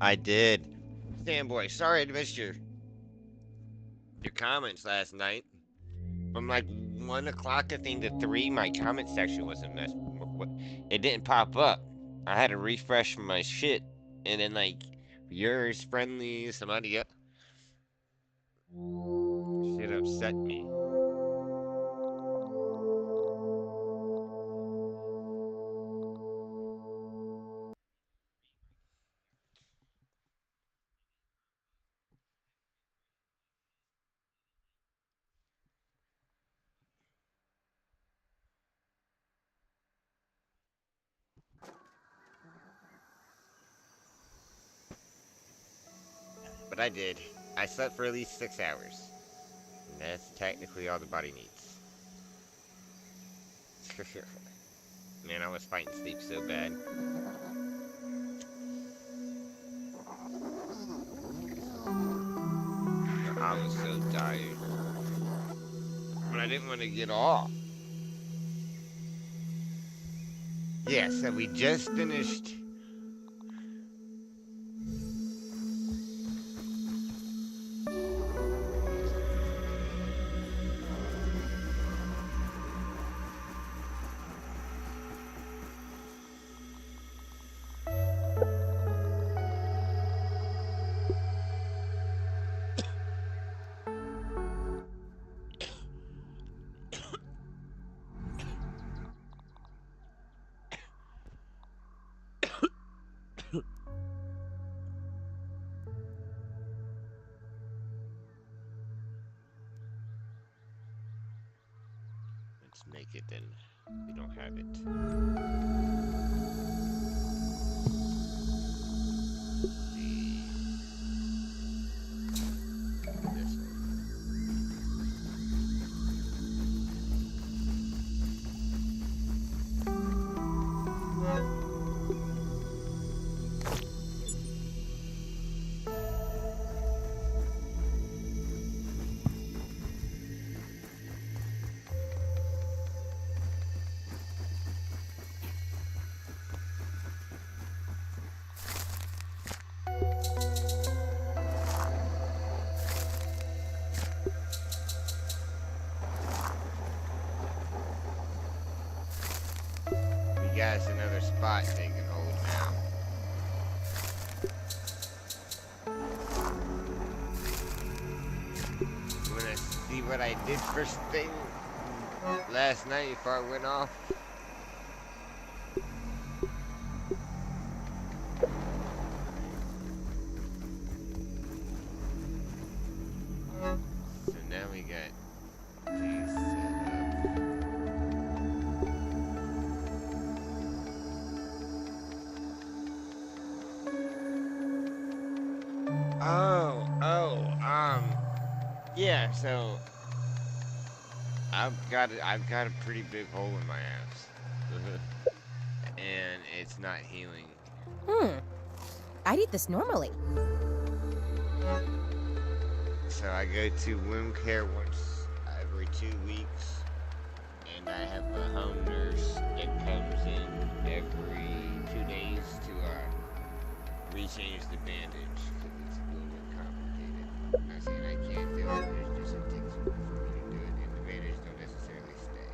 I did. Fanboy, sorry I missed your comments last night. From like 1 o'clock, I think, to 3, my comment section wasn't it didn't pop up. I had to refresh my shit, and then like yours, friendly, somebody else. Shit upset me. But I did. I slept for at least 6 hours. And that's technically all the body needs. Man, I was fighting sleep so bad. I was so tired. But I didn't want to get off. Yeah, so we just finished. Let's make it then. We don't have it. This we got us another spot they can hold now. You wanna see what I did first thing last night before I went off? So now we got these set up. Yeah, so I've got a pretty big hole in my ass. And it's not healing. I'd eat this normally. So I go to wound care once every 2 weeks, and I have a home nurse that comes in every 2 days to rechange the bandage because it's a little bit complicated. I'm not saying I can't do it, it's just it takes more for me to do it, and the bandage don't necessarily stay.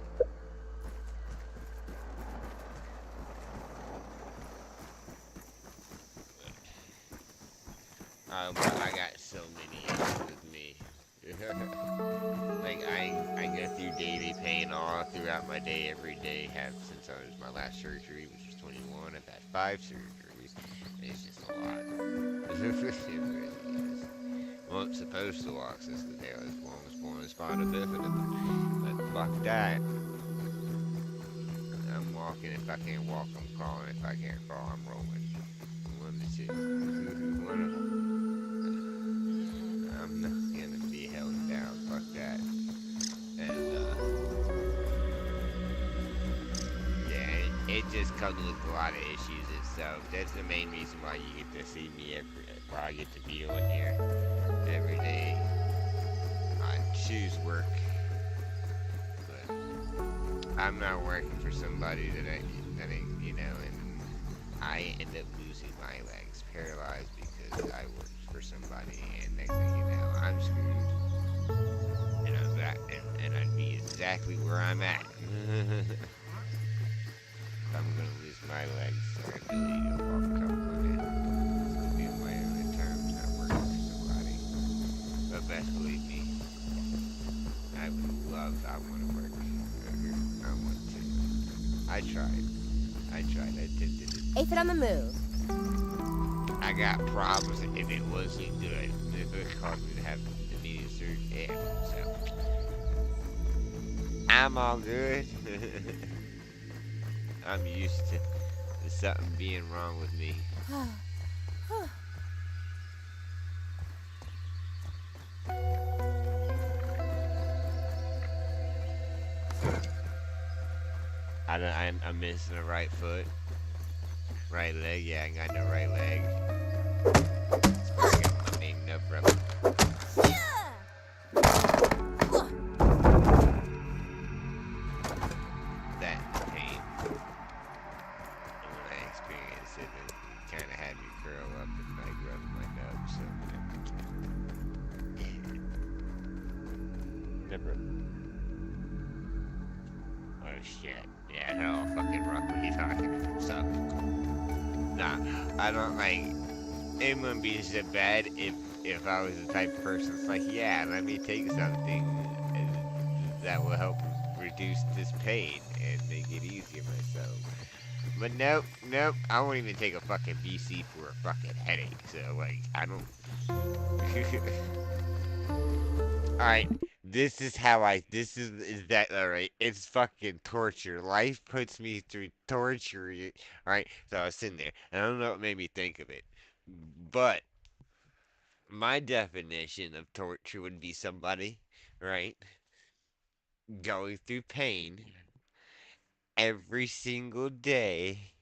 But I got so many issues with me. Like I go through daily pain all throughout my day, every day. Have since I was my last surgery, which was 21. I've had 5 surgeries. It's just a lot. It really is. Well, it's supposed to walk since the day I was born with spina bifida, but fuck that. I'm walking. If I can't walk, I'm crawling. If I can't crawl, I'm rolling. One of the two. One of them. I'm not gonna be held down. Fuck that. And yeah, it just comes with a lot of issues itself. That's the main reason why you get to see me why I get to be on here every day. I choose work, but I'm not working for somebody that I you know, and I end up losing my legs paralyzed because I worked for somebody, and next thing you know, I'm screwed, and I'm back, and I'd be exactly where I'm at. I'm gonna lose my legs or ability to walk comfortably. It's gonna be on my own terms, not working for somebody. But best believe me, I want to work. I want to. I tried. I attempted it. Aphid on the move. I got problems if it wasn't good. If it caused me to have immediate surgery. Yeah, so. I'm all good. I'm used to something being wrong with me. I'm missing a right foot. Right leg, yeah, I got no right leg. That's where I got my main nub broken. That pain. And when I experienced it, it kind of had me curl up and like rub my nub, so. Never. Oh shit. Yeah, no, fucking rough. What are you talking about? So. Nah, I don't like. It wouldn't be so bad if I was the type of person that's like, yeah, let me take something that will help reduce this pain and make it easier myself. But nope, I won't even take a fucking BC for a fucking headache. So like, I don't. All right, this is how I. This is that. All right, it's fucking torture. Life puts me through torture. All right, so I was sitting there, and I don't know what made me think of it, but my definition of torture would be somebody, right, going through pain every single day,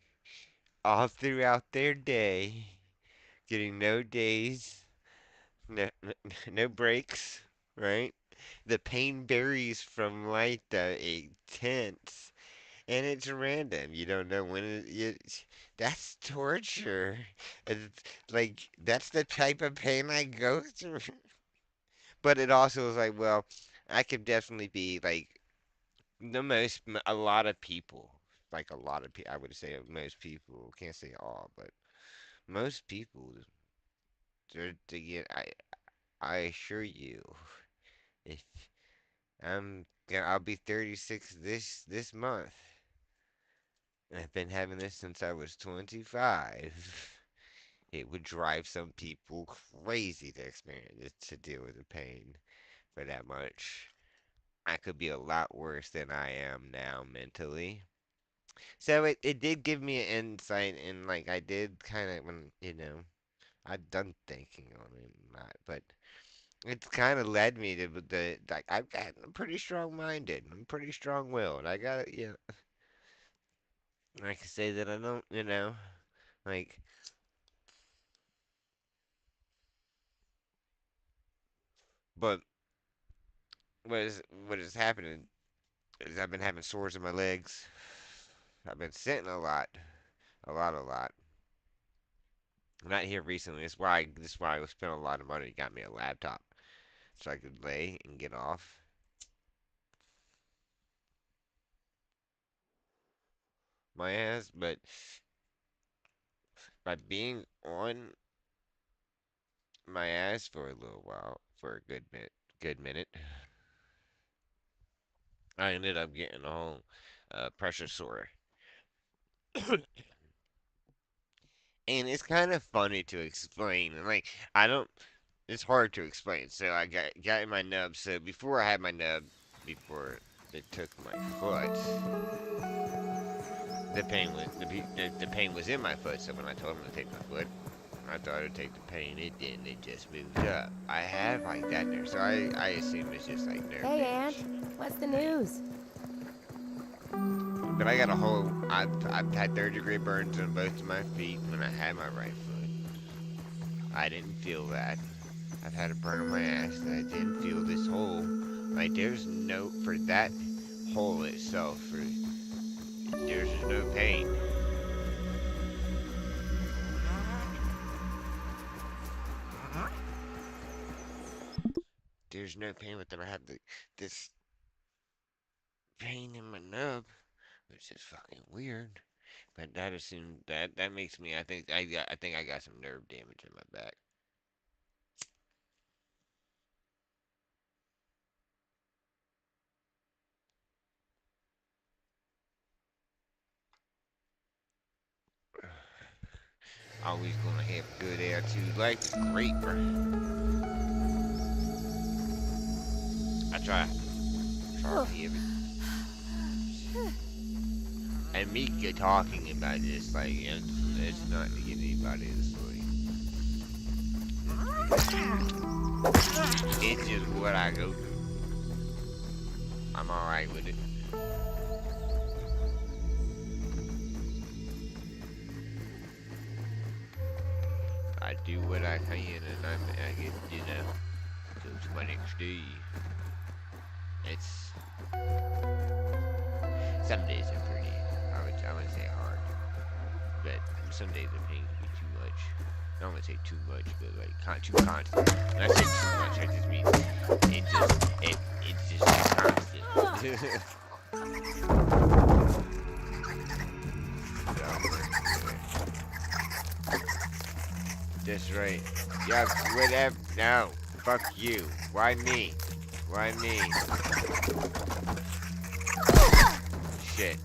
all throughout their day, getting no days, no breaks, right? The pain varies from light to intense, and it's random. You don't know when that's torture. It's like that's the type of pain I go through. But it also is like, well, I could definitely be like a lot of people, like a lot of people. I would say most people, can't say all, but most people, to get. I assure you, if I'll be 36 this month. And I've been having this since I was 25. It would drive some people crazy to experience it, to deal with the pain for that much. I could be a lot worse than I am now mentally. So it did give me an insight, and like I did kind of when I'd done thinking on it and not, but it's kind of led me to the like I'm pretty strong-minded. I'm pretty strong-willed. I got I can say that I don't like but what is happening is I've been having sores in my legs. I've been sitting a lot. Not here recently. This is why I spent a lot of money. Got me a laptop so I could lay and get off my ass. But by being on my ass for a little while, for a good minute, I ended up getting a whole pressure sore. And it's kind of funny to explain. And like I don't it's hard to explain. So I got in my nub. So before I had my nub, before they took my foot, the pain was in my foot. So when I told them to take my foot, I thought it'd take the pain. It didn't. It just moved up. I have like that nerve, so I assume it's just like nerve Hey, damage. Aunt. What's the news? But I got a whole. I've had third-degree burns on both of my feet when I had my right foot. I didn't feel that. I've had a burn on my ass that I didn't feel this hole. Like there's no for that hole itself. There's no pain. there's no pain with them. I have this pain in my nub, which is fucking weird. But that assumes that makes me. I think I got some nerve damage in my back. Always gonna have a good attitude. Life is great, bro. I try to be everything. And me talking about this, like, it's not to get anybody to sleep. It's just what I go through. I'm alright with it. I do what I can, and I get, go to my next day. It's some days are pretty. I wouldn't say hard, but some days the pain can be too much. I don't want to say too much, but like too constant. When I say too much, I just mean it's just too constant. That's right. Yeah, whatever. No, fuck you. Why me? Why me? Shit.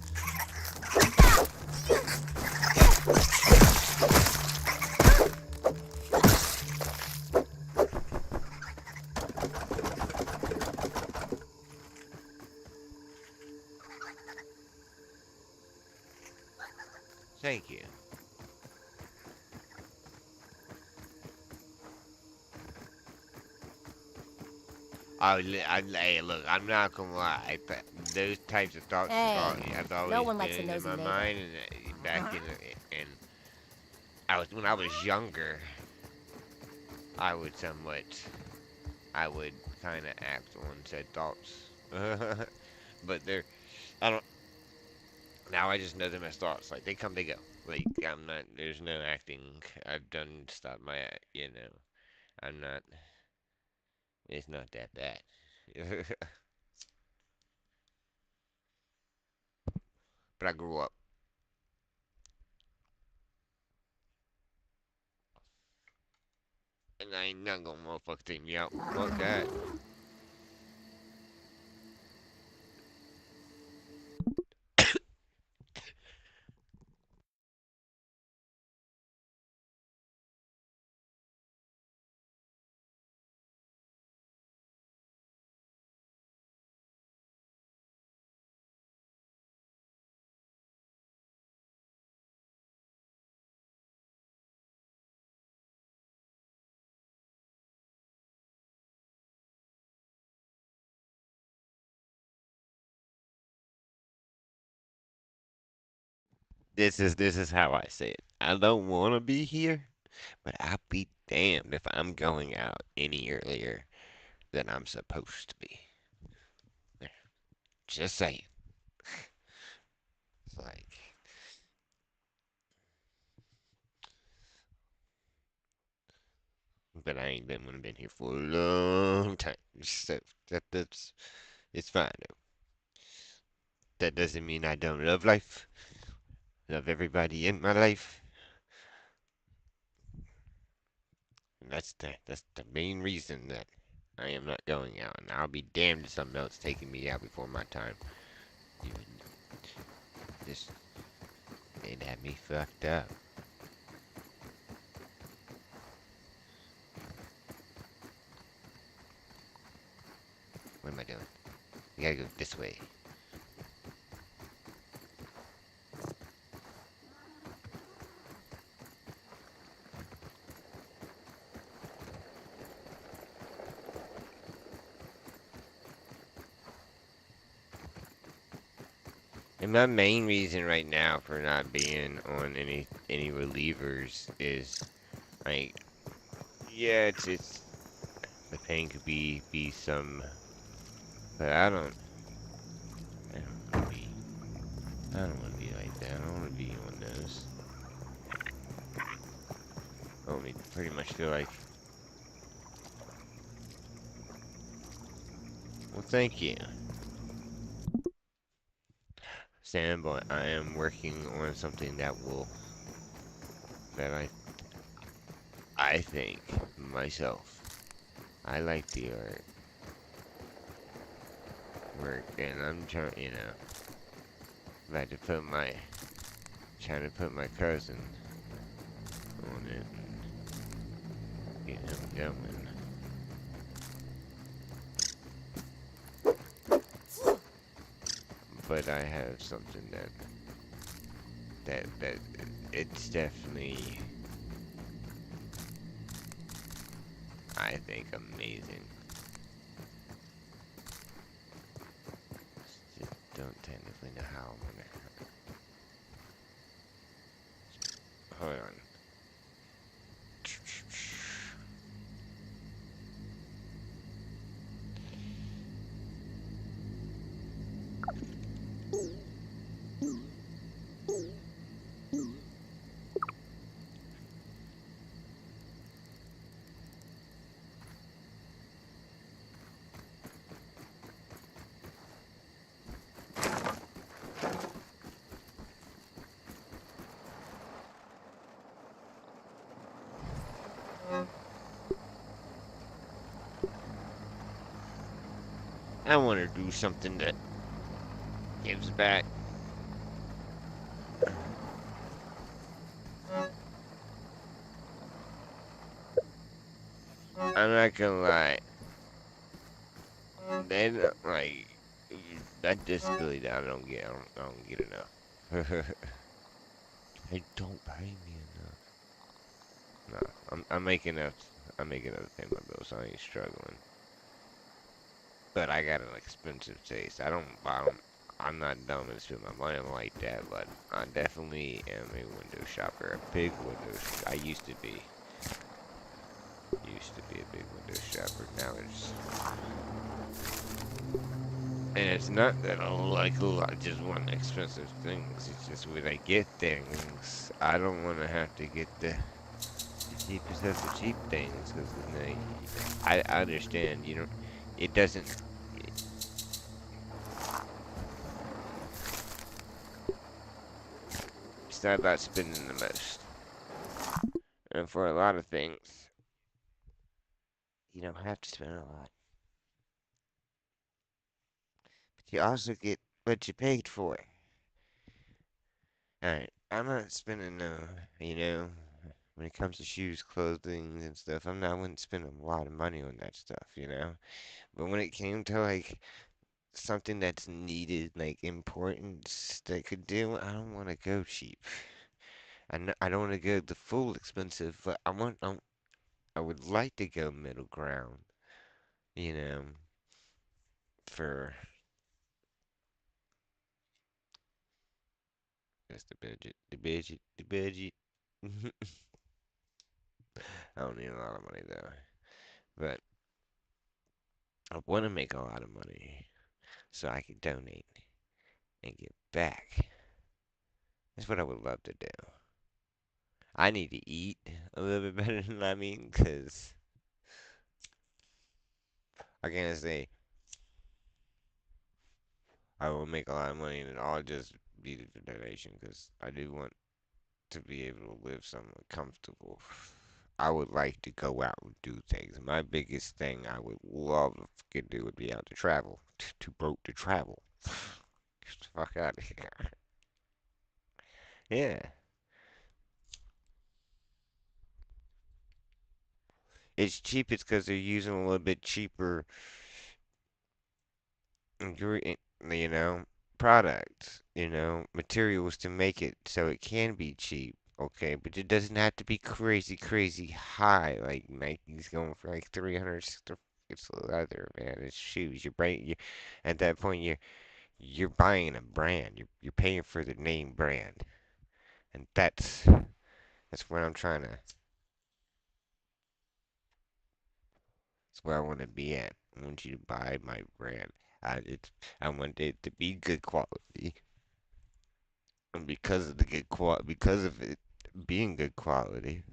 Thank you. Hey, look, I'm not gonna lie. Those types of thoughts have always no one likes a been in nosy my neighbor. mind, and back in when I was younger, I would I would kind of act on said thoughts, but I don't. Now I just know them as thoughts. Like they come, they go. Like I'm not. There's no acting. I've done stuff. I'm not. It's not that bad. But I grew up. And I ain't not gonna motherfucker take me out. Fuck that. This is how I say it. I don't wanna be here, but I'll be damned if I'm going out any earlier than I'm supposed to be. There. Just saying. It's like but I ain't been here for a long time. So that's it's fine though. That doesn't mean I don't love life. Love everybody in my life. And that's the main reason that I am not going out, and I'll be damned if something else taking me out before my time. You just it had me fucked up. What am I doing? We gotta go this way. And my main reason right now for not being on any relievers is like yeah, it's the pain could be some, but I don't wanna be I don't wanna be like that. I don't wanna be on those. I only pretty much feel like Well, thank you. Standby. I am working on something that I think myself. I like the art work, and I'm trying, like to trying to put my cousin on it and get him going. But I have something that it's definitely, I think, amazing. Just don't technically know how I'm gonna. Hold on. I want to do something that gives back. I'm not gonna lie. Then like that disability that I don't get enough. I don't pay me enough. No, I'm making enough. I'm making enough to pay my bills. So I ain't struggling. But I got an expensive taste. I'm not dumb and spend my money like that. But I definitely am a window shopper. A big window. I used to be a big window shopper. Now it's And it's not that I like a lot, just want expensive things. It's just when I get things, I don't want to have to get the cheapest of the cheap things because then I understand, it doesn't. It's not about spending the most, and for a lot of things, you don't have to spend a lot, but you also get what you paid for. All right, I'm not spending you know, when it comes to shoes, clothing, and stuff. I wouldn't spend a lot of money on that stuff. But when it came to like something that's needed, like importance that could do, I don't want to go cheap. I don't want to go the full expensive, but I would like to go middle ground, you know, for just the budget. I don't need a lot of money though, but I want to make a lot of money so I can donate and give back. That's what I would love to do. I need to eat a little bit better than I mean, because I can't say I will make a lot of money and I'll just be the donation because I do want to be able to live somewhat comfortable. I would like to go out and do things. My biggest thing I would love to do would be out to travel. Too broke to travel. Get the fuck out of here. Yeah. It's cheap, it's because they're using a little bit cheaper ingredient, products, materials to make it so it can be cheap. Okay, but it doesn't have to be crazy, crazy high. Like Nike's going for like 300. It's leather, man. It's shoes. At that point, you're buying a brand. You're paying for the name brand, and that's where I'm trying to. That's where I want to be at. I want you to buy my brand. I want it to be good quality. And because of the good quality, because of it being good quality,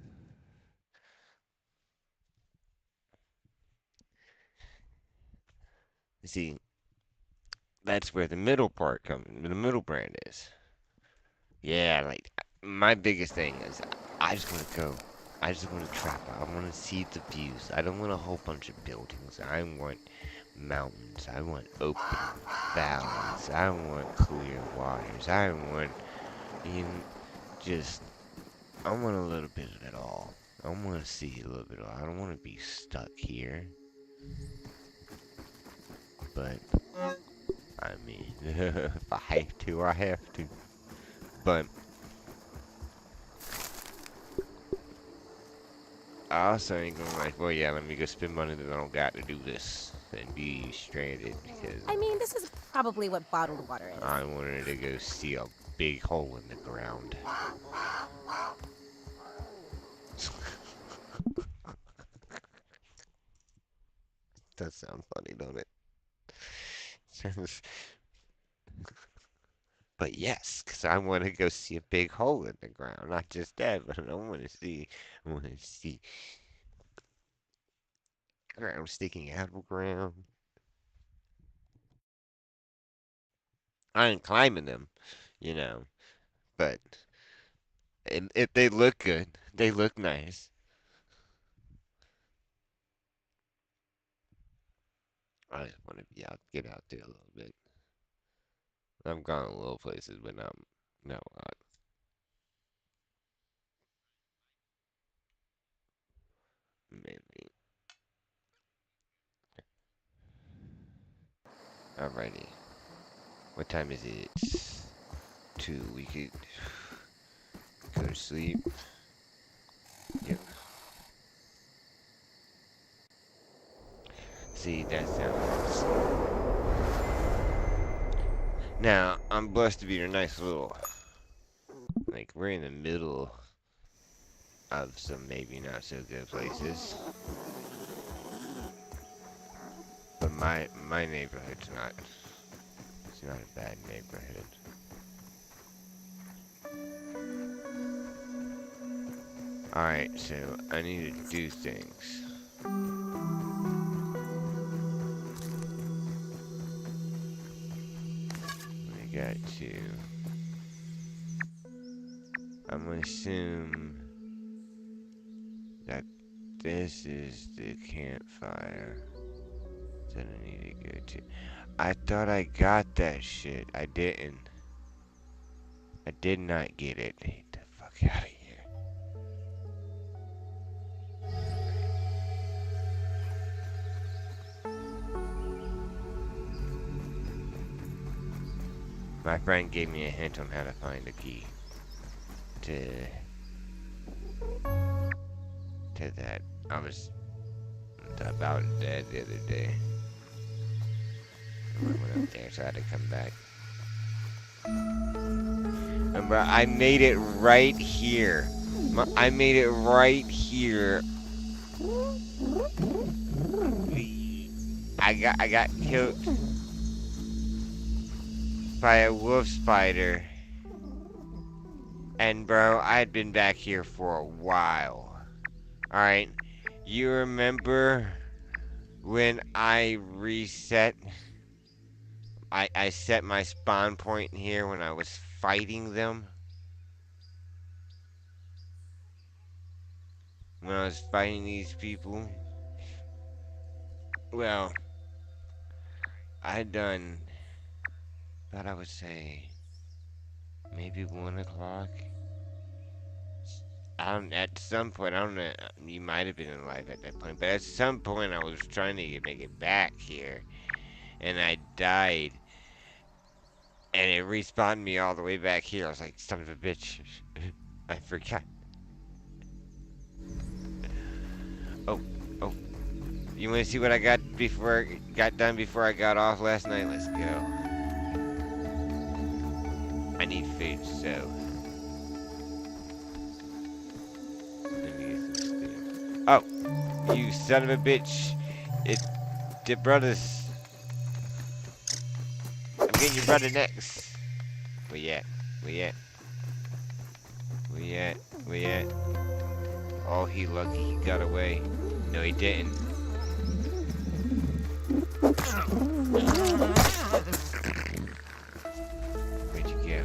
See, that's where the middle part comes, the middle brand is. Yeah, like my biggest thing is I just want to go. I just want to travel. I want to see the views. I don't want a whole bunch of buildings. I want mountains. I want open valleys. I want clear waters. I want you know, just I want a little bit of it all. I want to see a little bit of it all. I don't want to be stuck here. But I mean, if I have to, I have to. But I also ain't gonna like, well, yeah, let me go spend money that I don't got to do this and be stranded because I mean, this is probably what bottled water is. I wanted to go see a big hole in the ground. That sounds funny, don't it? But yes, because I want to go see a big hole in the ground. Not just that, but I want to see ground sticking out of the ground. I ain't climbing them, you know, but if they look good, they look nice. I just want to be out, get out there a little bit. I'm gone a little places, but not a lot. Mainly. Alrighty. What time is it? 2. We could go to sleep. Yep. See, that sounds. Now, I'm blessed to be in a nice little. Like, we're in the middle of some maybe not so good places. But my neighborhood's not. It's not a bad neighborhood. Alright, so I need to do things. We got to. I'm gonna assume that this is the campfire that I need to go to. I thought I got that shit. I didn't. I did not get it. Get the fuck out of here. My friend gave me a hint on how to find a key to that. I was about dead the other day. I went up there, so I had to come back. And bro, I made it right here. I made it right here. I got killed by a wolf spider. And bro, I had been back here for a while. Alright, you remember when I reset? I set my spawn point here when I was fighting them? When I was fighting these people? Well, I done, thought I would say, maybe 1 o'clock? At some point, I don't know, you might have been alive at that point, but at some point I was trying to make it back here, and I died, and it respawned me all the way back here. I was like, son of a bitch, I forgot. Oh, you want to see what I got done before I got off last night? Let's go. I need food, so. Let me get some food. Oh, you son of a bitch. It's the brothers. I'm getting your brother next. Where you at? Where you at? Where you at? Where you at? Oh, he lucky he got away. No, he didn't. Where'd you go?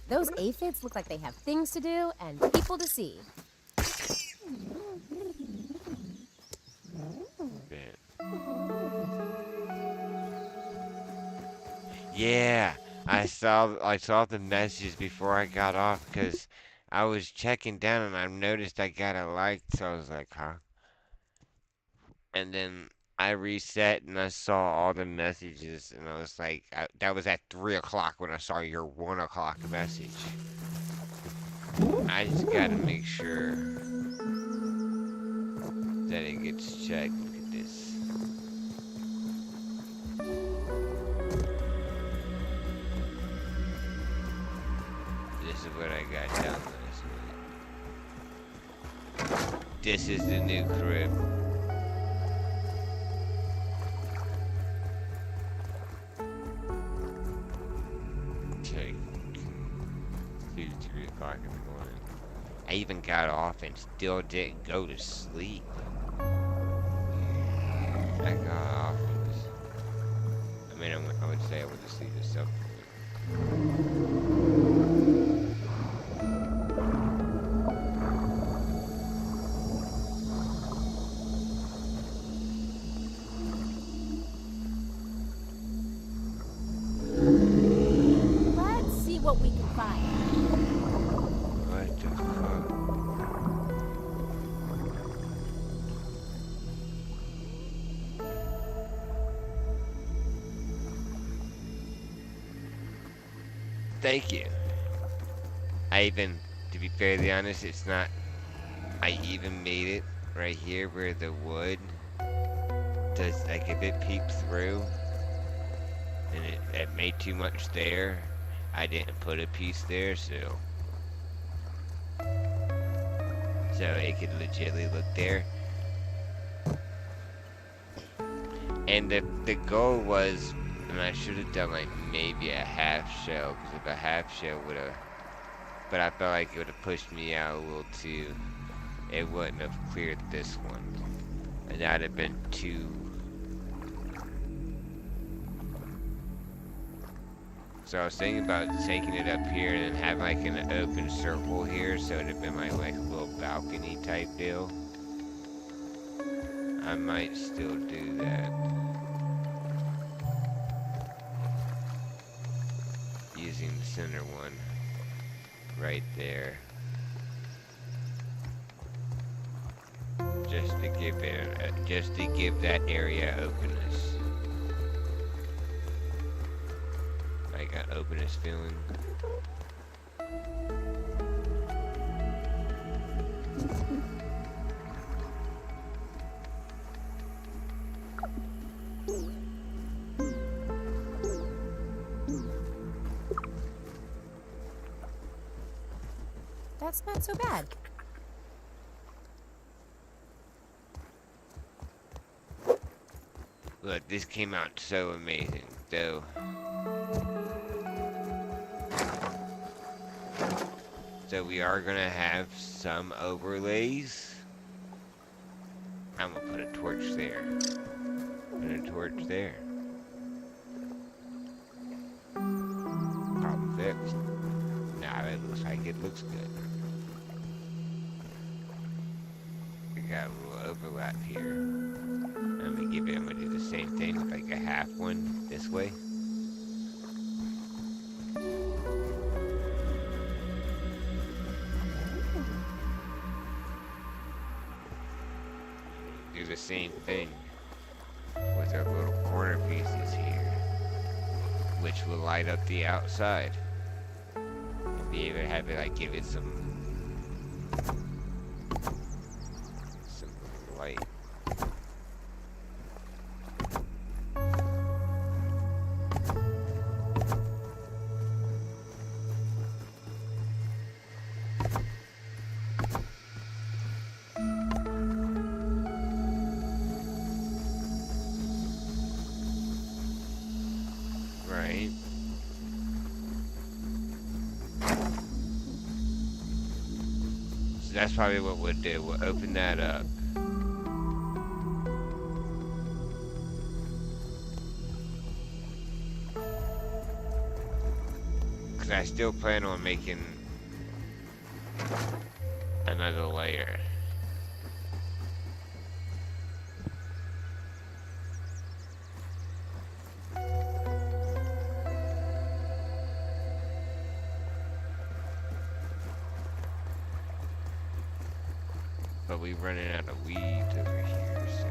Those aphids look like they have things to do and people to see. Yeah, I saw the messages before I got off because I was checking down and I noticed I got a like, so I was like, huh? And then I reset and I saw all the messages and I was like, that was at 3 o'clock when I saw your 1 o'clock message. I just gotta make sure that it gets checked. Look at this. This is what I got done last week. This is the new crib. Check. 2, 3 o'clock in the morning. I even got off and still didn't go to sleep. I got off. I mean, I would say I went to sleep at some point. Let's see what we can find. What the fuck? Thank you. To be fairly honest, it's not, I even made it right here where the wood does, like if it peeps through and it made too much there, I didn't put a piece there, so it could legitimately look there. And the goal was, and I should have done like maybe a half shell, because if a half shell would have, but I felt like it would have pushed me out a little too. It wouldn't have cleared this one, and that'd have been too. So I was thinking about taking it up here and then having like an open circle here, so it'd have been like a little balcony type deal. I might still do that. Using the center one right there. Just to give that area openness. I got openness feeling. That's not so bad. Look, this came out so amazing, though. So we are gonna have some overlays. I'm gonna put a torch there. Put a torch there. Problem fixed. Now it looks like it looks good. We got a little overlap here. I'm gonna do the same thing with like a half one this way. Do the same thing with our little corner pieces here, which will light up the outside. And be able to have it like give it some light. That's probably what we'll do. We'll open that up. Because I still plan on making another layer. But we running out of weeds over here, so.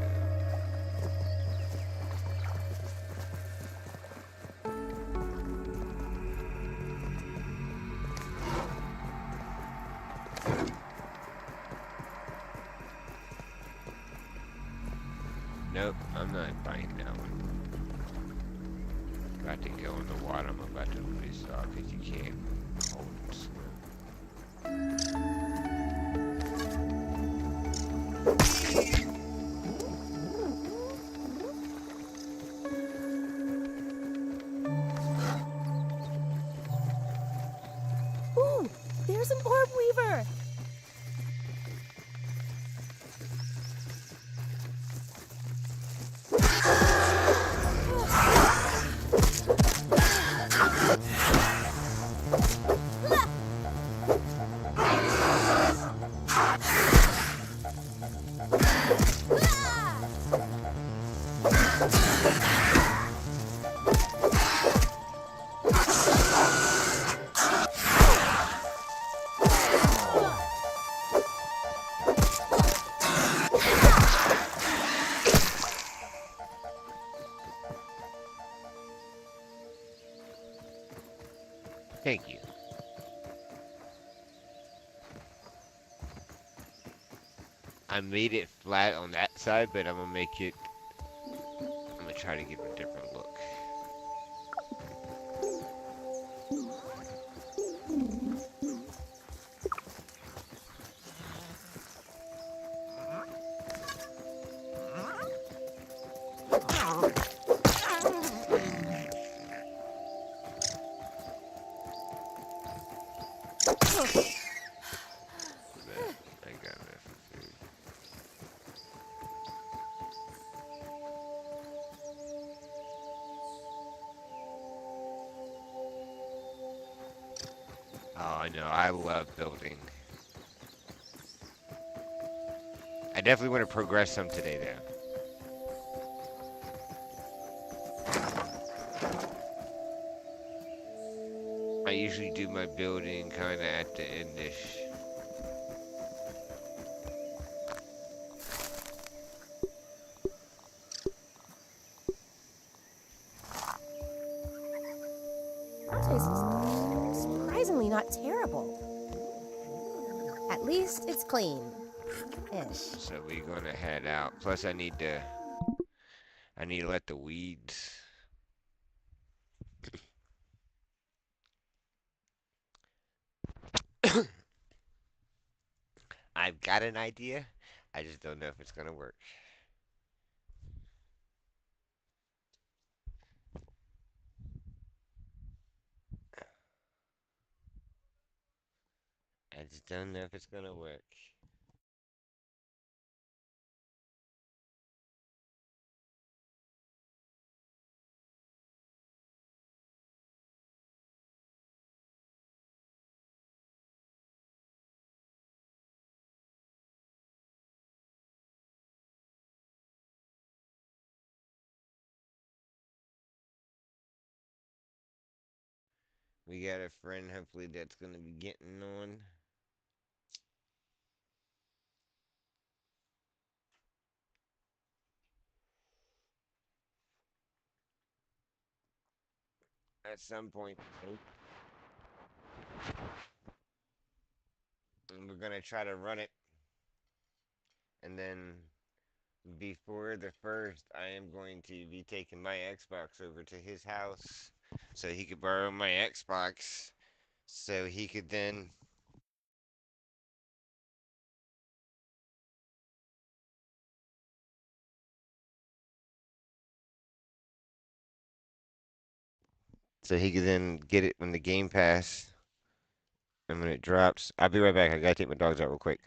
Nope, I'm not buying that one. About to go in the water. I'm about to release it off because you can't hold and swim. Ooh, there's an orb weaver. Thank you. I made it flat on that side, but I'm gonna make it. I'm gonna try to give it a different look. But I got enough food. Oh, I know. I love building. I definitely want to progress some today, though. I usually do my building kind of at the endish. Tastes surprisingly not terrible. At least it's clean. Ish. So we're gonna head out. Plus, I need to let the weeds. I've got an idea. I just don't know if it's gonna work. I just don't know if it's gonna work. We got a friend, hopefully that's gonna be getting on. At some point. And we're gonna try to run it. And then before the first, I am going to be taking my Xbox over to his house so he could borrow my Xbox so he could then get it when the Game Pass and when it drops. I'll be right back. I gotta take my dogs out real quick.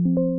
you.